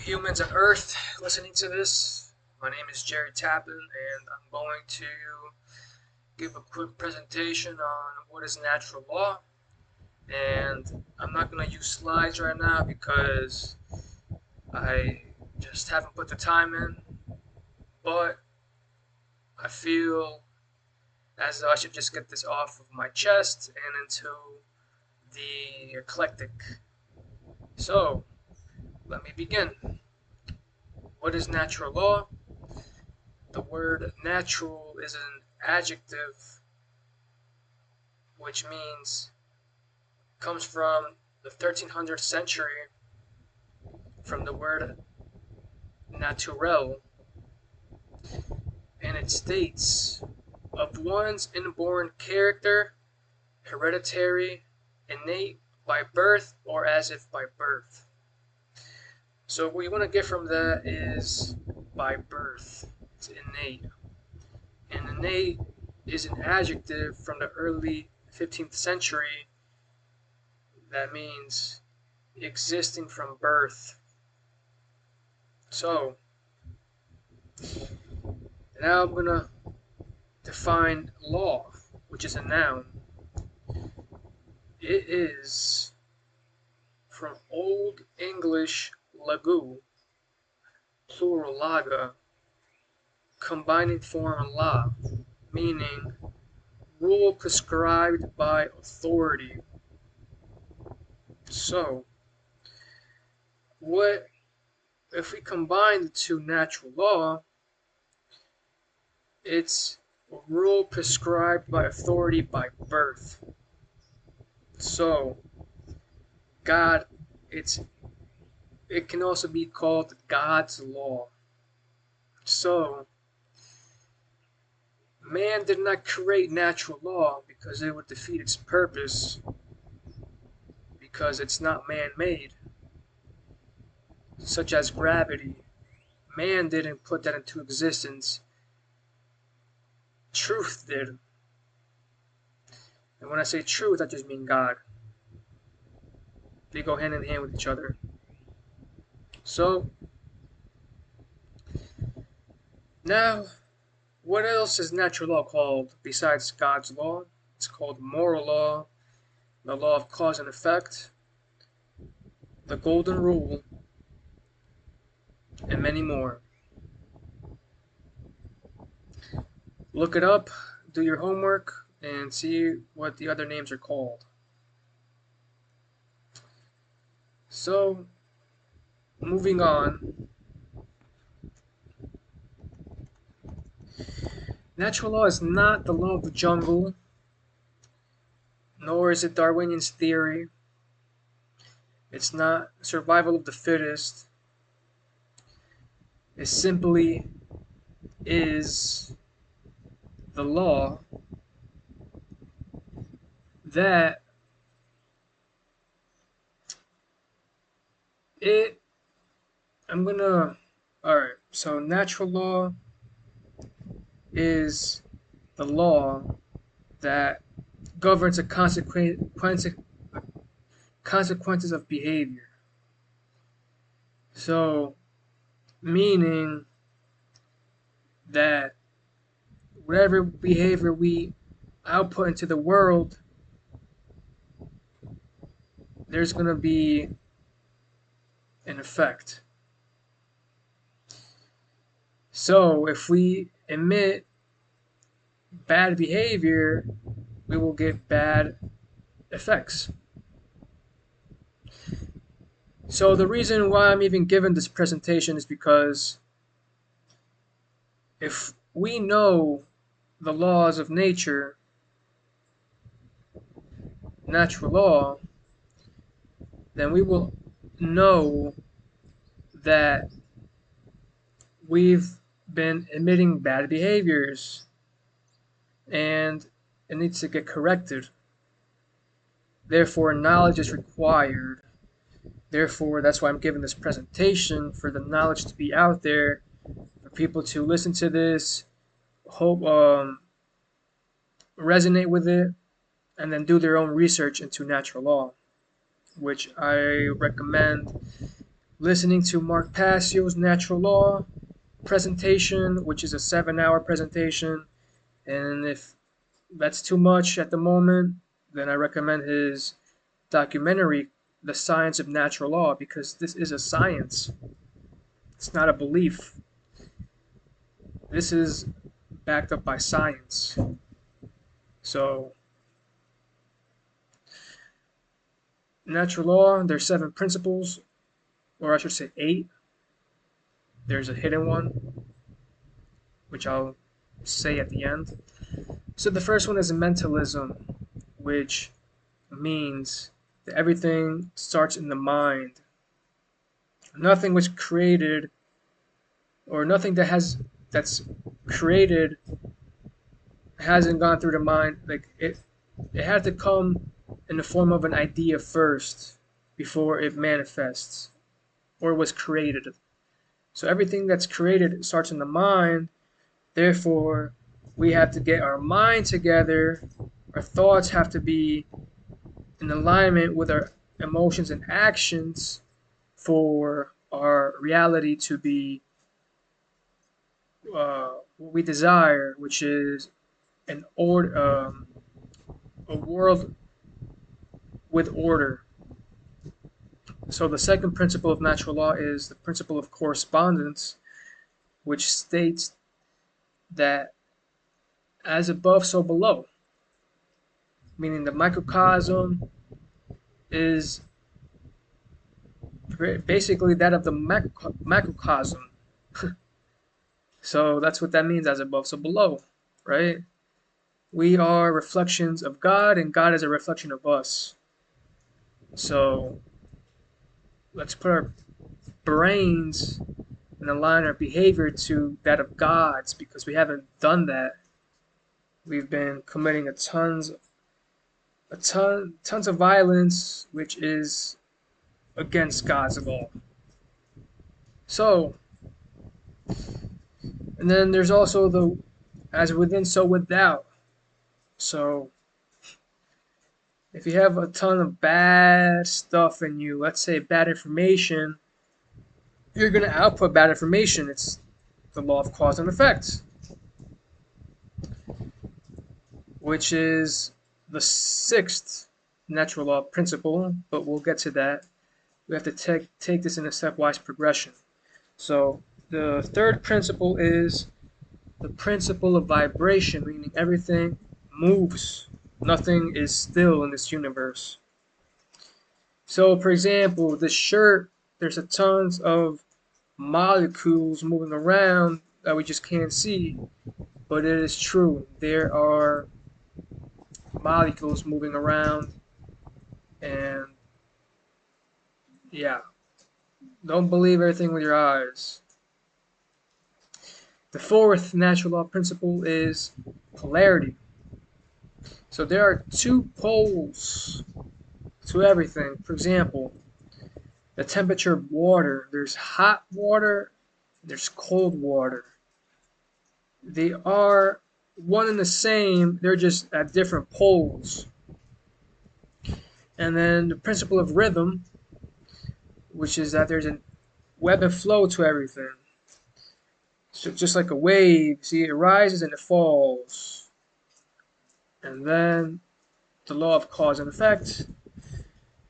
humans on Earth listening to this. My name is Jerry Tappan, and I'm going to give a quick presentation on what is natural law. And I'm not going to use slides right now because I just haven't put the time in, but I feel as though I should just get this off of my chest and into the eclectic. So, let me begin. What is natural law? The word natural is an adjective which means comes from the 1300th century from the word naturel, and it states of one's inborn character, hereditary, innate, by birth, or as if by birth. So what you want to get from that is by birth. It's innate. And innate is an adjective from the early 15th century that means existing from birth. So, now I'm going to define law, which is a noun. It is from Old English lagu, plural laga, combining form la, meaning rule prescribed by authority. So, what if we combine the two natural law? It's a rule prescribed by authority by birth. So, God, it can also be called God's law. So, man did not create natural law because it would defeat its purpose, because it's not man-made, such as gravity. Man didn't put that into existence. Truth did. And when I say truth, I just mean God. They go hand in hand with each other. So, now, what else is natural law called besides God's law? It's called moral law, the law of cause and effect, the golden rule, and many more. Look it up, do your homework, and see what the other names are called. So, moving on. Natural law is not the law of the jungle, nor is it Darwinian's theory. It's not survival of the fittest. It simply is the law that alright, so natural law is the law that governs the consequences of behavior. So, meaning that whatever behavior we output into the world, there's going to be an effect. So, if we emit bad behavior, we will get bad effects. So the reason why I'm even giving this presentation is because if we know the laws of nature, natural law, then we will know that we've been emitting bad behaviors and it needs to get corrected. Therefore, knowledge is required. Therefore, that's why I'm giving this presentation, for the knowledge to be out there, for people to listen to this, hope resonate with it, and then do their own research into natural law, which I recommend listening to Mark Passio's Natural Law presentation, which is a 7-hour presentation. And if that's too much at the moment, then I recommend his documentary, The Science of Natural Law, because this is a science. It's not a belief. This is backed up by science. So, natural law, there's 7 principles, or I should say 8. There's a hidden one, which I'll say at the end. So the first one is mentalism, which means that everything starts in the mind. Nothing was created, or nothing that's created hasn't gone through the mind. Like it had to come in the form of an idea first before it manifests or was created. So everything that's created starts in the mind. Therefore, we have to get our mind together. Our thoughts have to be in alignment with our emotions and actions for our reality to be what we desire, which is a world with order. So the second principle of natural law is the principle of correspondence, which states that as above, so below, meaning the microcosm is basically that of the macrocosm. So that's what that means, as above, so below, right? We are reflections of God, and God is a reflection of us. So let's put our brains and align our behavior to that of God's, because we haven't done that. We've been committing tons of violence, which is against God's law. So, and then there's also the as within, so without. So, if you have a ton of bad stuff in you, let's say bad information, you're going to output bad information. It's the law of cause and effect, which is the 6th natural law principle, but we'll get to that. We have to take this in a stepwise progression. So the 3rd principle is the principle of vibration, meaning everything moves. Nothing is still in this universe. So, for example, this shirt, there's a tons of molecules moving around that we just can't see, but it is true. There are molecules moving around, and yeah, don't believe everything with your eyes. The 4th natural law principle is polarity. So there are 2 poles to everything. For example, the temperature of water. There's hot water, there's cold water. They are one and the same, they're just at different poles. And then the principle of rhythm, which is that there's a ebb and flow to everything. So just like a wave, see, it rises and it falls. And then the law of cause and effect,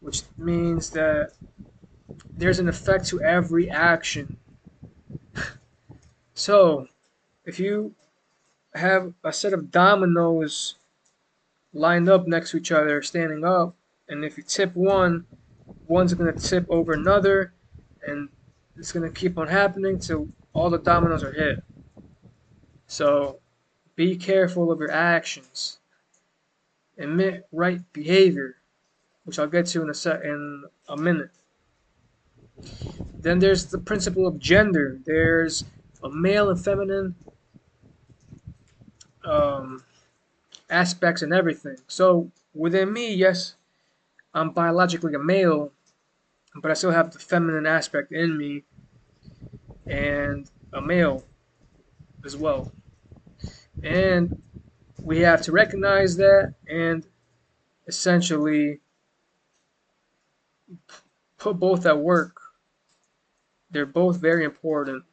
which means that there's an effect to every action. So, if you have a set of dominoes lined up next to each other, standing up, and if you tip one, one's going to tip over another, and it's going to keep on happening till all the dominoes are hit. So, be careful of your actions. Emit right behavior, which I'll get to in a minute. Then there's the principle of gender. There's a male and feminine aspects and everything. So within me, yes, I'm biologically a male, but I still have the feminine aspect in me and a male as well. And we have to recognize that and essentially put both at work. They're both very important.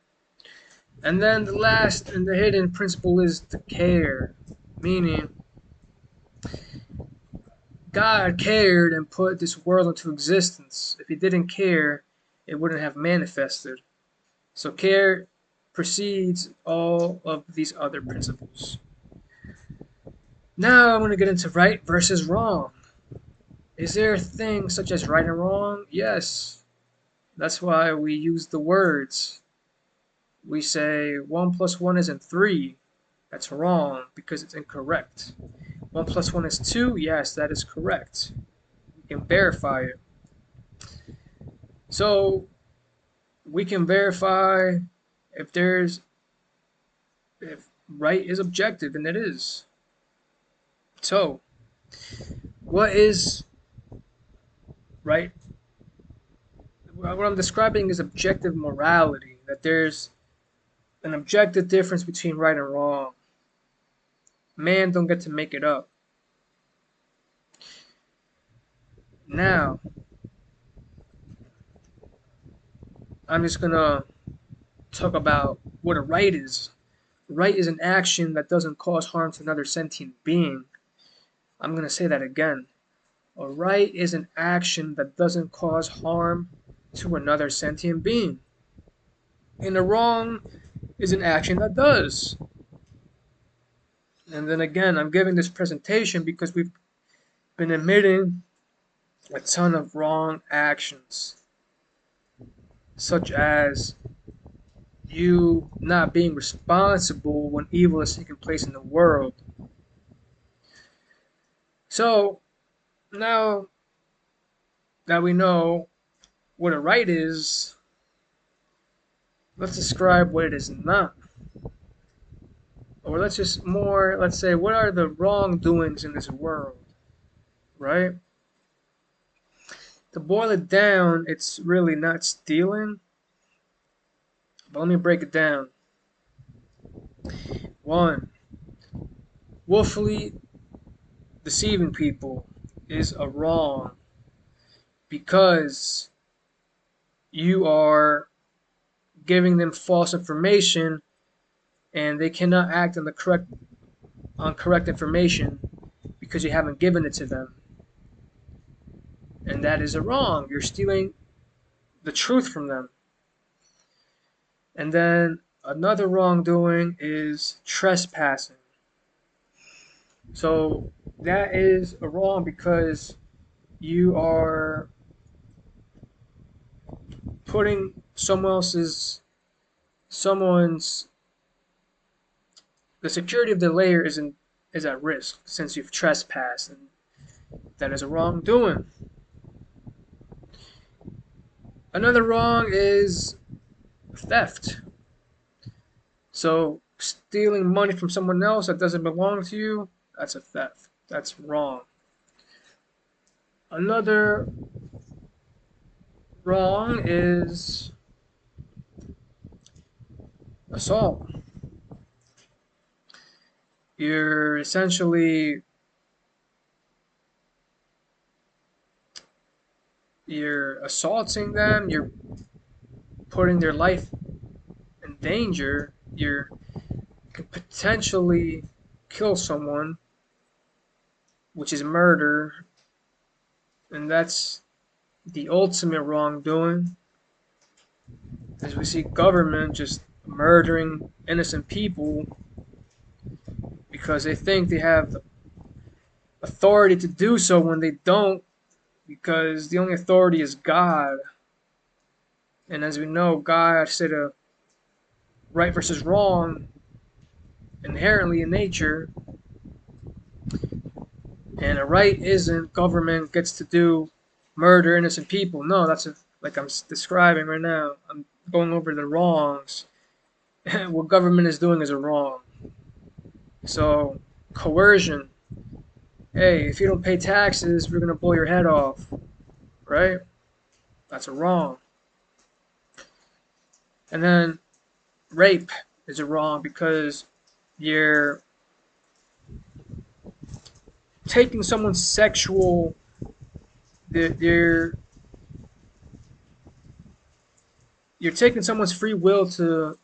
And then the last and the hidden principle is the care, meaning God cared and put this world into existence. If he didn't care, it wouldn't have manifested. So care precedes all of these other principles. Now I'm going to get into right versus wrong. Is there a thing such as right and wrong? Yes. That's why we use the words. We say 1 plus 1 isn't 3. That's wrong because it's incorrect. 1 plus 1 is 2. Yes, that is correct. We can verify it. So we can verify if right is objective, and it is. So what is right? What I'm describing is objective morality, that there's an objective difference between right and wrong. Man don't get to make it up. Now, I'm just gonna talk about what a right is. Right is an action that doesn't cause harm to another sentient being. I'm gonna say that again. A right is an action that doesn't cause harm to another sentient being. And a wrong is an action that does. And then again, I'm giving this presentation because we've been admitting a ton of wrong actions, such as you not being responsible when evil is taking place in the world. So now that we know what a right is, let's describe what it is not. Or let's say, what are the wrongdoings in this world, right? To boil it down, it's really not stealing, but let me break it down. 1. Willfully deceiving people is a wrong because you are giving them false information and they cannot act on correct information because you haven't given it to them. And that is a wrong. You're stealing the truth from them. And then another wrongdoing is trespassing. So that is a wrong because you are putting someone's the security of the layer is at risk since you've trespassed, and that is a wrongdoing. Another wrong is theft. So stealing money from someone else that doesn't belong to you, that's a theft. That's wrong. Another wrong is assault. You're essentially assaulting them, you're putting their life in danger, you could potentially kill someone, which is murder, and that's the ultimate wrongdoing. As we see government just murdering innocent people because they think they have the authority to do so when they don't, because the only authority is God. And as we know, God said a right versus wrong inherently in nature, and a right isn't government gets to do murder innocent people. No, that's like I'm describing right now. I'm going over the wrongs. What government is doing is a wrong. So coercion. Hey, if you don't pay taxes, we're gonna blow your head off, right? That's a wrong. And then rape is a wrong because you're taking someone's sexual, their you're taking someone's free will to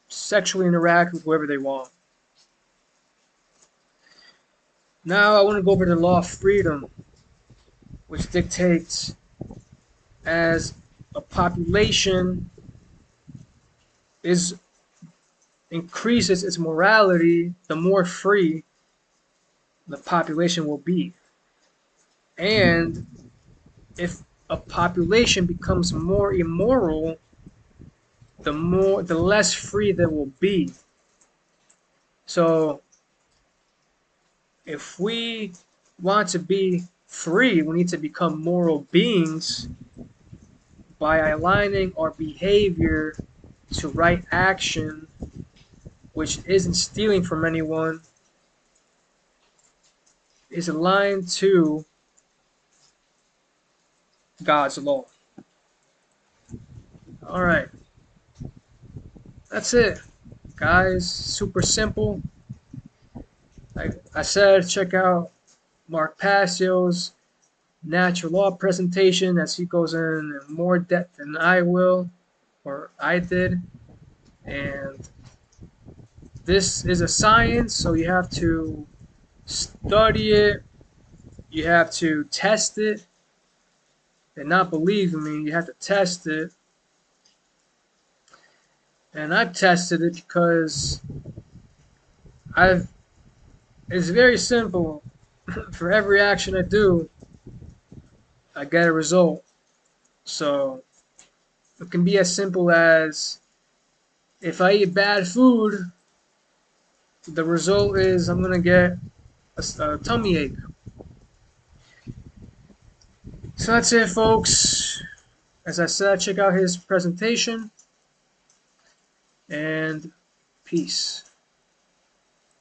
sexually interact with whoever they want. Now I want to go over to the law of freedom, which dictates as a population is increases its morality, the more free the population will be. And if a population becomes more immoral, the less free they will be. So if we want to be free, we need to become moral beings by aligning our behavior to right action, which isn't stealing from anyone, is aligned to God's law. Alright, that's it, guys. Super simple. Like I said, check out Mark Passio's natural law presentation as he goes in more depth than I will, or I did. And this is a science, so you have to study it, you have to test it, and not believe me, you have to test it. And I've tested it because it's very simple. For every action I do, I get a result. So it can be as simple as if I eat bad food, the result is I'm gonna get a tummy ache. So that's it, folks. As I said, check out his presentation, and peace.